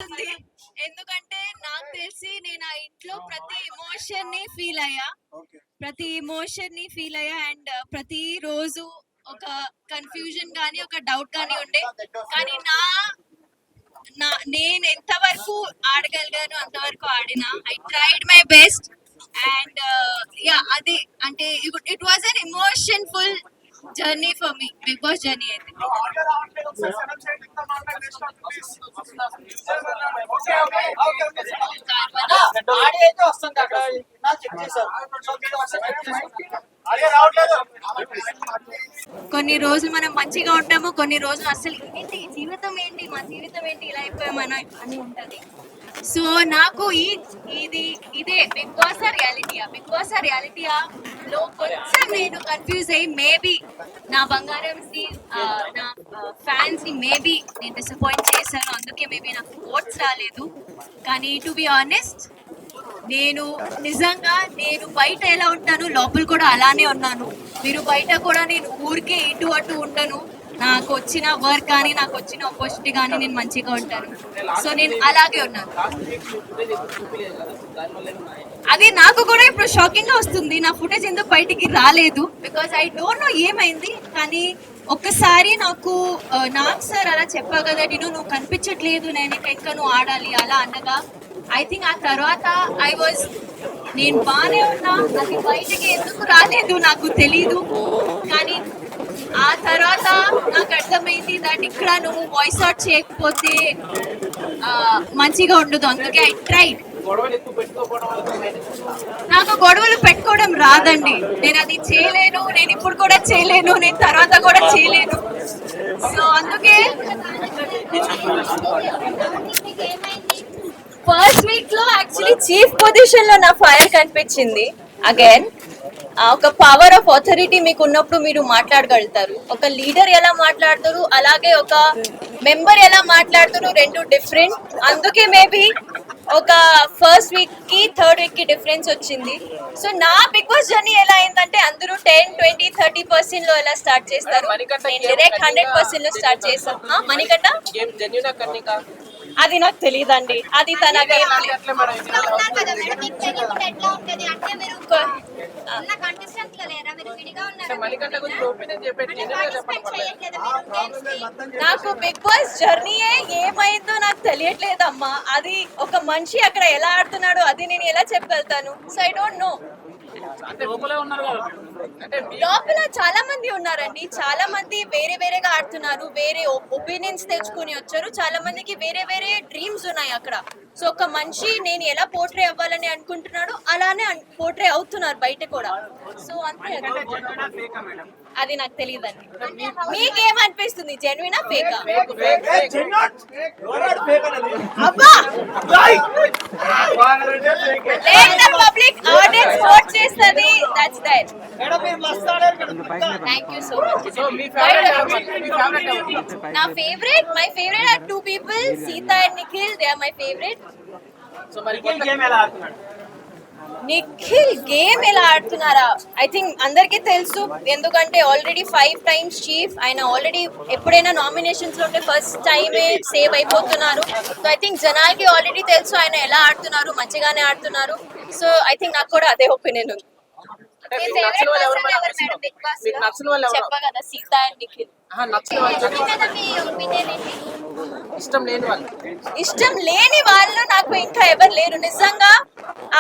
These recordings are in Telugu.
ఉంది. ఎందుకంటే నాకు తెలిసి నేను ఆ ఇంట్లో ప్రతి ఎమోషన్ ని ఫీల్ అయ్యా అండ్ ప్రతి రోజు ఒక కన్ఫ్యూజన్ గానీ ఒక డౌట్ గానీ ఉండే. కానీ నేను ఎంతవరకు ఆడగలిగాను అంతవరకు ఆడిన. I tried my best and yeah అది అంటే it was an emotion full journey for me. Bigg Boss journey అయితే కొన్ని రోజులు మనం మంచిగా ఉంటాము, కొన్ని రోజులు అసలు ఏంటి జీవితం ఏంటి, మా జీవితం ఏంటి, ఇలా అయిపోయామని అని ఉంటది. సో నాకు ఇదే బిగ్ బాస్ రియాలిటీయా లో కొంచెం నేను కన్ఫ్యూజ్ అయ్యి మేబీ నా బంగారం ని నా ఫ్యాన్స్ ని మేబీ నేను డిసప్పాయింట్ చేశాను, అందుకే మేబీ నాకు ఓట్స్ రాలేదు. కానీ టు బి ఆనెస్ట్ నేను నిజంగా బయట ఎలా ఉంటాను లోపల కూడా అలానే ఉన్నాను. మీరు బయట కూడా నేను ఊరికే ఇటు అటు ఉంటాను. నాకు వచ్చిన వర్క్ కానీ నాకు వచ్చిన ఆపర్చునిటీ కానీ నేను మంచిగా ఉంటాను. సో నేను అలాగే ఉన్నాను. అది నాకు కూడా ఇప్పుడు షాకింగ్ గా వస్తుంది. నా ఫుటేజ్ ఎందుకు బయటికి రాలేదు, బికాస్ ఐ డోంట్ నో ఏమైంది. కానీ ఒక్కసారి నాకు సార్ అలా చెప్పా కదా, నువ్వు కనిపించట్లేదు, నేను ఇంకా నువ్వు ఆడాలి అలా అనగా ఐ థింక్ ఆ తర్వాత నేను బాగానే ఉన్నా. అది బయటకి ఎందుకు రాలేదు నాకు తెలీదు. కానీ ఆ తర్వాత నాకు అర్థమైంది దట్ ఇక్కడ నువ్వు వాయిస్ అవుట్ చేయకపోతే మంచిగా ఉండదు. అందుకే ఐ ట్రైడ్. నాకు గొడవలు పెట్టుకోవడం రాదండి. నేను అది చేయలేను, నేను ఇప్పుడు కూడా చేయలేను, నేను తర్వాత కూడా చేయలేను. సో అందుకే ఫస్ట్ వీక్ లో యాక్చువల్లీ చీఫ్ పొజిషన్ లో నా ఫైర్ కనిపించింది. అగైన్ ఒక పవర్ ఆఫ్ అథారిటీ మీకు ఉన్నప్పుడు మీరు మాట్లాడగలుగుతారు. ఒక లీడర్ ఎలా మాట్లాడతారు, అలాగే ఒక మెంబర్ ఎలా మాట్లాడతారు, రెండు డిఫరెంట్. అందుకే మేబీ ఒక ఫస్ట్ వీక్ కి థర్డ్ వీక్ కి డిఫరెన్స్ వచ్చింది. సో నా బిగ్ బాస్ జర్నీ ఎలా అయిందంటే అందరూ 10, 20, 30% లో ఎలా స్టార్ట్ చేస్తారు, డైరెక్ట్ 100% లో స్టార్ట్ చేస్తాం. మణికంఠ అది నాకు తెలియదండి, అది తన నాకు బిగ్ బాస్ జర్నీ ఏమైందో నాకు తెలియట్లేదమ్మా. అది ఒక మనిషి అక్కడ ఎలా ఆడుతున్నాడో అది నేను ఎలా చెప్పగలుగుతాను. So I don't know. లోపల చాలా మంది ఉన్నారండి, చాలా మంది వేరే వేరేగా ఆడుతున్నారు, వేరే ఒపీనియన్స్ తెచ్చుకుని వచ్చారు. చాలా మందికి వేరే వేరే డ్రీమ్స్ ఉన్నాయి అక్కడ. సో ఒక మనిషి నేను ఎలా పోర్ట్రే అవ్వాలని అనుకుంటున్నాడు అలానే పోర్ట్రే అవుతున్నారు బయట కూడా. సో అంతే, అది నాకు తెలియదండి. మీకేమనిపిస్తుంది, జెన్యునా ఫేకా? పబ్లిక్ ఆడియన్స్ ఓట్ చేస్తుంది. That's that. Thank you so much. నా my favourite are two people, Sita and Nikhil. They are my favourite. So మరి గేమ్ ఎలా ఆడుతున్నాడు? నిఖిల్ గేమ్ ఎలా ఆడుతున్నారా? ఐ థింక్ అందరికీ తెలుసు, ఎందుకంటే ఆల్రెడీ 5 times చీఫ్. ఆయన ఆల్రెడీ ఎప్పుడైనా నామినేషన్స్ లో ఉంటే ఫస్ట్ టైమే సేవ్ అయిపోతున్నారు. సో ఐ థింక్ జనాలకి ఆల్రెడీ తెలుసు ఆయన ఎలా ఆడుతున్నారు, మంచిగానే ఆడుతున్నారు. సో ఐ థింక్ నాకు కూడా అదే ఒపీనియన్ ఉంది. చెప్పా కదా, సీత అండ్ నిఖిల్. ఇష్టం లేని వాళ్ళు నాకు ఇంకా ఎవరు లేరు నిజంగా.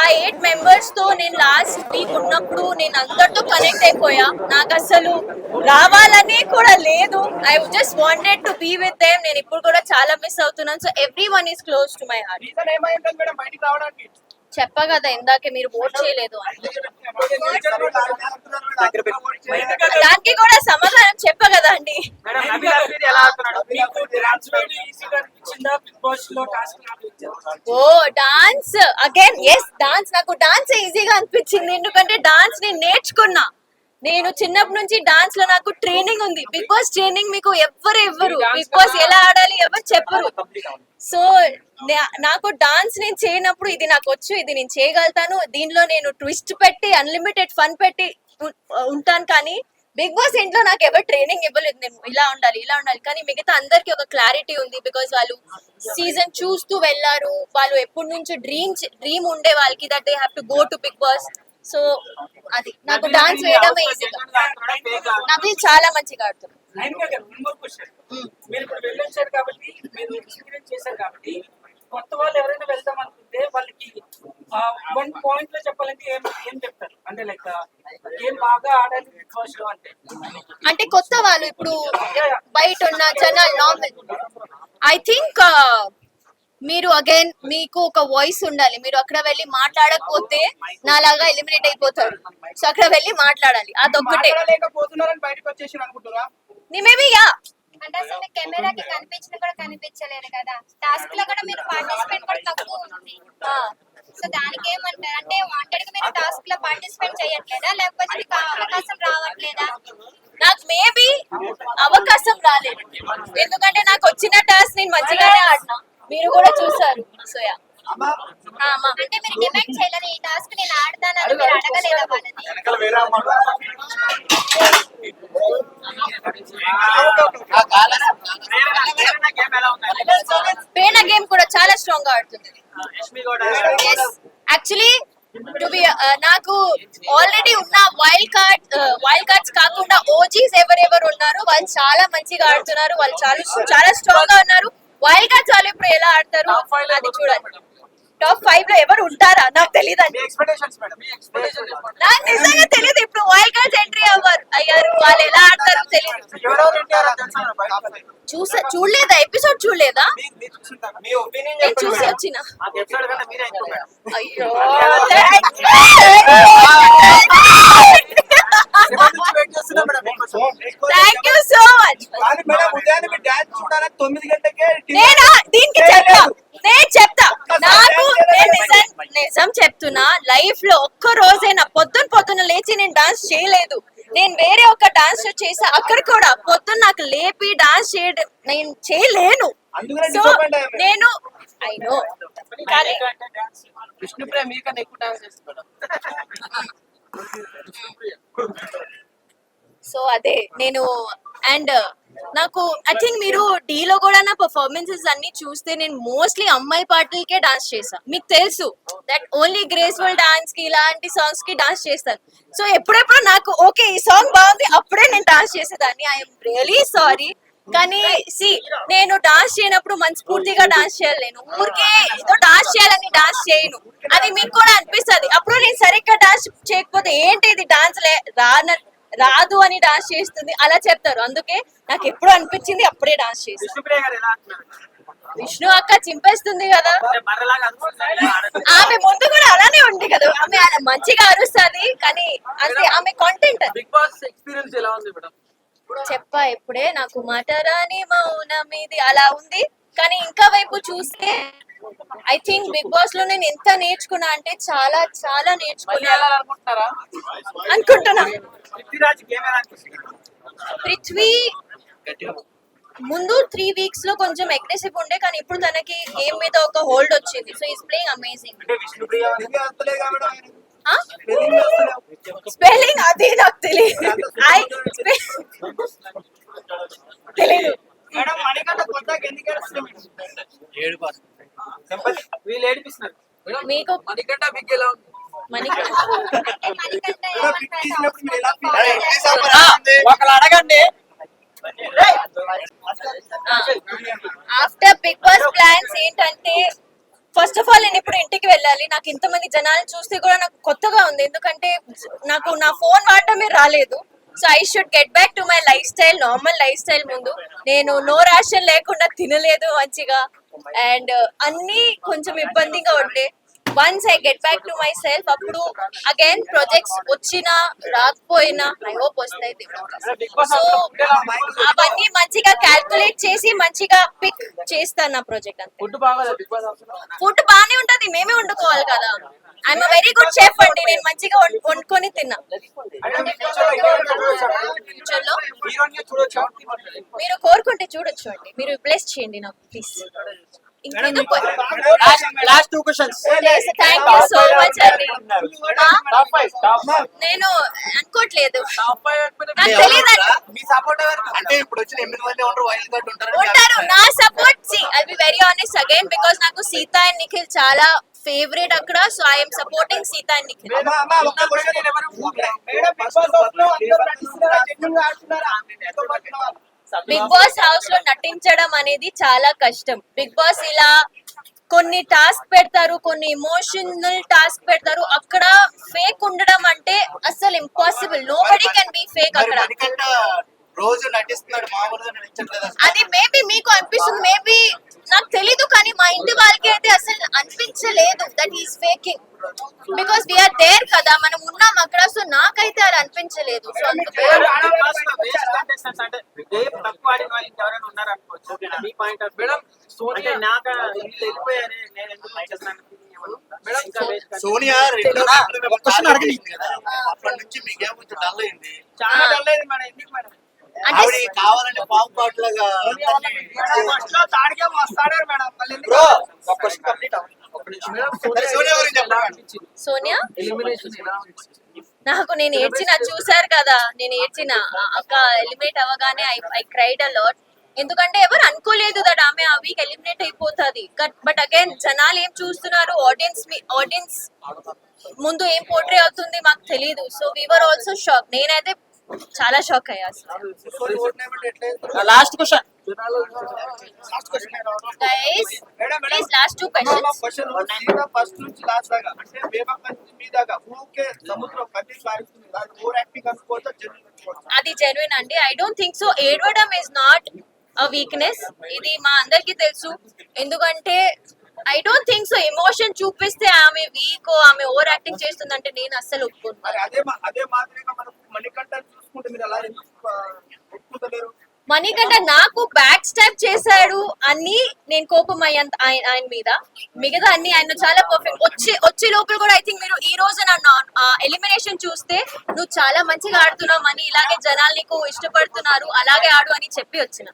ఆ 8 members తో నేను లాస్ట్ వీక్ ఉన్నప్పుడు నేను అందరితో కనెక్ట్ అయిపోయా. నాకు అసలు రావాలని కూడా లేదు. I just wanted to be with them. నేను ఇప్పుడు కూడా చాలా మిస్ అవుతున్నాను. So everyone is close to my heart. చెప్పా కదా ఇందాకే, మీరు ఓట్ చేయలేదు దానికి కూడా సమాధానం చెప్పా కదా అండి. ఓ డాన్స్ అగైన్, ఎస్ డాన్స్. నాకు డాన్స్ ఈజీగా అనిపించింది, ఎందుకంటే డాన్స్ నేను నేర్చుకున్నా. నేను చిన్నప్పటి నుంచి డాన్స్ లో నాకు ట్రైనింగ్ ఉంది. బిగ్ బాస్ ట్రైనింగ్ మీకు ఎవ్వరు ఇవ్వరు, బిగ్ బాస్ ఎలా ఆడాలి ఎవరు చెప్పరు. సో నాకు డాన్స్ నేను చేయనప్పుడు ఇది నాకు వచ్చు, ఇది నేను చేయగలుగుతాను. దీనిలో నేను ట్విస్ట్ పెట్టి అన్లిమిటెడ్ ఫన్ పెట్టి ఉంటాను. కానీ బిగ్ బాస్ ఇంట్లో నాకు ఎవరు ట్రైనింగ్ ఇవ్వలేదు, నేను ఇలా ఉండాలి కానీ మిగతా అందరికి ఒక క్లారిటీ ఉంది. బికాజ్ వాళ్ళు సీజన్ చూస్తూ వెళ్ళారు, వాళ్ళు ఎప్పటి నుంచో డ్రీమ్ ఉండే వాళ్ళకి that they have to go to Bigg Boss. So అది నాకు డాన్స్ వేయడమే ఈజీగా. నవీల్ చాలా మంచిగా ఆడుతుంది. మీరు ఇప్పుడు వెళ్ళొచ్చారు కాబట్టి, మీరు ఎక్స్పీరియన్స్ చేశారు కాబట్టి, కొత్త వాళ్ళు ఎవరైనా వెళ్దాం అనుకుంటే వాళ్ళకి 1 పాయింట్ లో చెప్పాలంటే ఏం చెప్తారు? అంటే లైక్ ఏం బాగా ఆడాలి బిగ్ బాస్ లో అంటే కొత్త వాళ్ళు ఇప్పుడు బయట ఉన్న జనాలు నార్మల్. ఐ థింక్ మీరు అగైన్ మీకు ఒక వాయిస్ ఉండాలి. మీరు అక్కడ వెళ్ళి మాట్లాడకపోతే నాలాగా ఎలిమినేట్ అయిపోతారు. సో అక్కడ వెళ్ళి మాట్లాడాలి, అదొక్కటే. లేకపోతున్నారని బయటకు వచ్చేసి అనుకుంటున్నా. Maybe yeah. అంటే అసలు కెమెరాకి కనిపించిన కూడా కనిపించలేదు కదా, టాస్క్ లో కూడా మీరు పార్టిసిపేట్ కూడా తక్కువ ఉంది. సో దానికి ఏమంటారు? అంటే వాంటెడ్ గా మీరు టాస్క్ లో పార్టిసిపేట్ చేయట్లేదా, లేకపోతే మీకు అవకాశం రావట్లేదా? నాకు మేబీ అవకాశం రాలేదు, ఎందుకంటే నాకు వచ్చిన టాస్క్ నేను మంచిగానే ఆడినా, మీరు కూడా చూసారు. So yeah. అంటే మీరు డిమాండ్ చేయలేదు ఈ టాస్క్ నేను ఆడతానని మీరు అడగలేదా వాళ్ళని? పేన గేమ్ కూడా చాలా స్ట్రాంగ్ గా ఆడుతుంది. యాక్చువల్లీ టు బి నాకు ఆల్రెడీ ఉన్న వైల్డ్ కార్డ్స్ కాకుండా ఓజీస్ ఎవరెవరు ఉన్నారు వాళ్ళు చాలా మంచిగా ఆడుతున్నారు, వాళ్ళు చాలా స్ట్రాంగ్ గా ఉన్నారు. వైల్డ్ కార్డ్స్ వాళ్ళు ఇప్పుడు ఎలా ఆడతారు అది చూడాలి. టాప్ 5 లో ఎవరు ఉంటారా నాకు తెలియదు. నాకు నిజంగా తెలియదు, ఇప్పుడు వైల్డ్ కార్డ్స్ ఎంట్రీ అయ్యారు, వాళ్ళు ఎలా ఆడతారో తెలియదు. చూడలేదా ఎపిసోడ్? చూడలేదా? నేను చూసి వచ్చిన. అయ్యో థ్యాంక్ యూ సో మచ్. దీనికి నేను చెప్తా నాకు నిజం చెప్తున్నా, లైఫ్ లో ఒక్క రోజైనా పొద్దున లేచి నేను డాన్స్ చేయలేదు. నేను వేరే ఒక డాన్స్ చేసా, అక్కడ కూడా పొద్దున్న నాకు లేపి డాన్స్ చేయడం నేను చేయలేను. సో నేను ఐ నో, కానీ విష్ణుప్రియ మీకన్నా ఎక్కువ డాన్స్ చేస్తున్నాడు. సో అదే నేను అండ్ నాకు ఐ థింక్ మీరు డీలో కూడా నా పర్ఫార్మెన్సెస్ అన్ని చూస్తే నేను మోస్ట్లీ అమ్మాయి పాటలకే డాన్స్ చేసా. మీకు తెలుసు దట్ ఓన్లీ గ్రేస్ఫుల్ డాన్స్ కి ఇలాంటి సాంగ్స్ కి డాన్స్ చేస్తాను. సో ఎప్పుడెప్పుడు నాకు ఓకే ఈ సాంగ్ బాగుంది అప్పుడే నేను డాన్స్ చేసేదాన్ని. ఐఎమ్ రియలీ సారీ, కానీ నేను డాన్స్ చేయనప్పుడు మనస్ఫూర్తిగా డాన్స్ చేయాలి. నేను ఊరికే ఏదో డాన్స్ చేయాలని డాన్స్ చేయను, అది మీకు కూడా అనిపిస్తుంది. అప్పుడు నేను సరిగ్గా డాన్స్ చేయకపోతే ఏంటి ఇది డాన్స్ రాదు అని డాన్స్ చేస్తుంది అలా చెప్తారు. అందుకే నాకు ఎప్పుడు అనిపించింది అప్పుడే డాన్స్ చేస్తాను. విష్ణు అక్క చింపేస్తుంది కదా, ఆమె ముందు కూడా అలానే ఉంది కదా, ఆమె మంచిగా అరుస్తుంది కానీ అంటే ఆమె కాంటెంట్. బిగ్ బాస్ ఎక్స్పీరియన్స్ ఎలా ఉంది మేడం? చెప్పా ఇప్పుడే, నాకు మాటరాని మౌనం ఇది అలా ఉంది. కానీ ఇంకా వైపు చూస్తే ఐ థింక్ బిగ్ బాస్ లో నేను ఎంత నేర్చుకున్నా అంటే చాలా చాలా నేర్చుకున్నా అనుకుంటున్నా. పృథ్వీ ముందు 3 weeks లో కొంచెం అగ్రెసివ్ ఉండే, కానీ ఇప్పుడు తనకి గేమ్ మీద ఒక హోల్డ్ వచ్చింది. So is playing amazing. Spelling అది నాకు తెలియదు. తెలీదు. మీకు మణికంఠ బిగ్ ఎలా ఉంది? ఒకళ్ళు అడగండి. ఆఫ్టర్ బిగ్ బాస్ ప్లాన్స్ ఏంటంటే ఫస్ట్ ఆఫ్ ఆల్ నేను ఇప్పుడు ఇంటికి వెళ్ళాలి. నాకు ఇంతమంది జనాలను చూస్తే కూడా నాకు కొత్తగా ఉంది, ఎందుకంటే నాకు నా ఫోన్ వాడటమే రాలేదు. So I should get back to my life style, normal life style. ముందు నేను నో రేషన్ లేకుండా తినలేదు మంచిగా, అండ్ అన్ని కొంచెం ఇబ్బందిగా ఉండే. Once I get back to my self, అప్పుడు అగైన్ ప్రాజెక్ట్స్ వచ్చినా రాకపోయినా ఐ హోప్ వస్తాయి. సో అవన్నీ మంచిగా క్యాల్కులేట్ చేసి మంచిగా పిక్ చేస్తాను నా ప్రాజెక్ట్. అంతే. ఫుడ్ బాగానే ఉంటది, మేమే వండుకోవాలి కదా. ఐఎమ్ వెరీ గుడ్ షెఫ్ అండి, నేను మంచిగా వండుకొని తిన్నా. ఫ్యూచర్ లో మీరు కోరుకుంటే చూడొచ్చు అండి, మీరు బ్లెస్ చేయండి నాకు ప్లీజ్. ఇంకెందుకు last 2 questions. Thank you so much అండి. నేను అనుకోవట్లేదు, నాకు తెలియదు. మీ సపోర్ట్ అంటే ఇప్పుడు వచ్చిన 8 మంది ఉంటారు, వైల్డ్ కార్డ్ ఉంటారు ఉంటారు. నా support. I be very honest again because నాకు సీత అండ్ నిఖిల్ చాలా ఫేవరెట్ అక్కడ. So I'm supporting Seetha and Nikhil. Bigg Boss house లో నటించడం అనేది చాలా కష్టం. బిగ్ బాస్ ఇలా కొన్ని టాస్క్ పెడతారు, కొన్ని ఎమోషనల్ టాస్క్ పెడతారు. అక్కడ ఫేక్ ఉండడం అంటే అసలు impossible. Nobody can be fake అక్కడ. రోజు నటిస్తున్నాడు, మామూలుగా నటించట్లేదు. అది మేబీ మీకు అనిపిస్తుంది, మేబీ నాకు తెలీదు, కానీ మా ఇంటి వాళ్ళకి అయితే అసలు అనిపించలేదు that is faking. Because we're there కదా, మనం ఉన్నాం అక్కడ. సో నాకైతే అలా అనిపించలేదు. సో అందుకే సోనియా రెండో క్వశ్చన్ అడగలేదు కదా, అప్పటి నుంచి మీకేం కొంచెం డల్ అయింది. చాలా డల్ అయింది మేడం. ఎందుకు మేడం? ఆవిడ కావాలని పాము పాటలుగా బ్రో ఒక క్వశ్చన్ కంప్లీట్ అవ్వాలి. సోనియా గురించి చెప్పండి. సోనియా ఎలిమినేషన్ ఎలా ఉంది? నాకు నేను ఏడ్చిన, చూసారు కదా నేను ఏడ్చిన. అక్క ఎలిమినేట్ అవ్వగానే ఐ క్రైడ్ అ లాట్. ఎందుకంటే ఎవరు అనుకోలేదు దట్ ఆమె ఆ వీక్ ఎలిమినేట్ అయిపోతుంది. బట్ అగైన్ జనాలు ఏం చూస్తున్నారు, ఆడియన్స్ ముందు ఏం పోర్ట్రే అవుతుంది మాకు తెలియదు. So we're also shock. నేనైతే చాలా షాక్ అయ్యా. Last question. Guys please last 2 questions. First నుంచి లాస్ట్ దాకా అంటే బేబక్క నుంచి మీ దాకా ఊకే సముద్రం కట్టి సాగుతుంది. దాని ఓవర్ యాక్టింగ్ అనుకోవచ్చా, జెన్యున్ అనుకోవచ్చా? అది జెన్యున్ అండి. I don't think so. ఏడవడం ఇస్ నాట్ అ వీక్నెస్. ఇది మా అందరికి తెలుసు. ఎందుకంటే I don't think so. Emotion చూపిస్తే ఆమె వీక్, ఆమె ఓవర్ యాక్టింగ్ చేస్తుందంటే నేను అస్సలు ఒప్పుకోను. మరి అదే మాదిరిగా మనకు మణికంఠ చూసుకుంటే మీరు అలా ఎందుకు ఒప్పుకోలేరు? మణికంఠ నాకు బ్యాక్ స్టాప్ చేశాడు అని నేను కోపం అయ్యాను ఆయన మీద. మిగతా అన్ని ఆయన చాలా పర్ఫెక్ట్. వచ్చే లోపల కూడా ఐ థింక్ మీరు ఈ రోజు నన్ను ఎలిమినేషన్ చూస్తే నువ్వు చాలా మంచిగా ఆడుతున్నావు అని, ఇలాగే జనాలు నీకు ఇష్టపడుతున్నారు, అలాగే ఆడు అని చెప్పి వచ్చిన.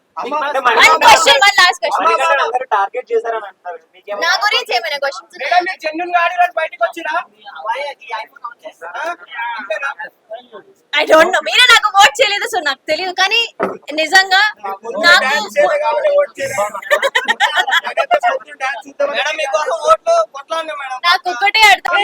One question, one last question. Target చేశారని అంటారు. నా గురించి ఏమైనా క్వశ్చన్స్? మేడం మీరు జెన్యున్ గా ఆడినట్టు బయటకు వచ్చిరా? I don't know. మీరే నాకు ఓట్ చేయలేదు, సో నాకు తెలియదు. కానీ నిజంగా నాకు మేడం మీకోసం ఓట్లు కొట్లాడినా మేడం. నాకు ఒక్కటే అర్థం.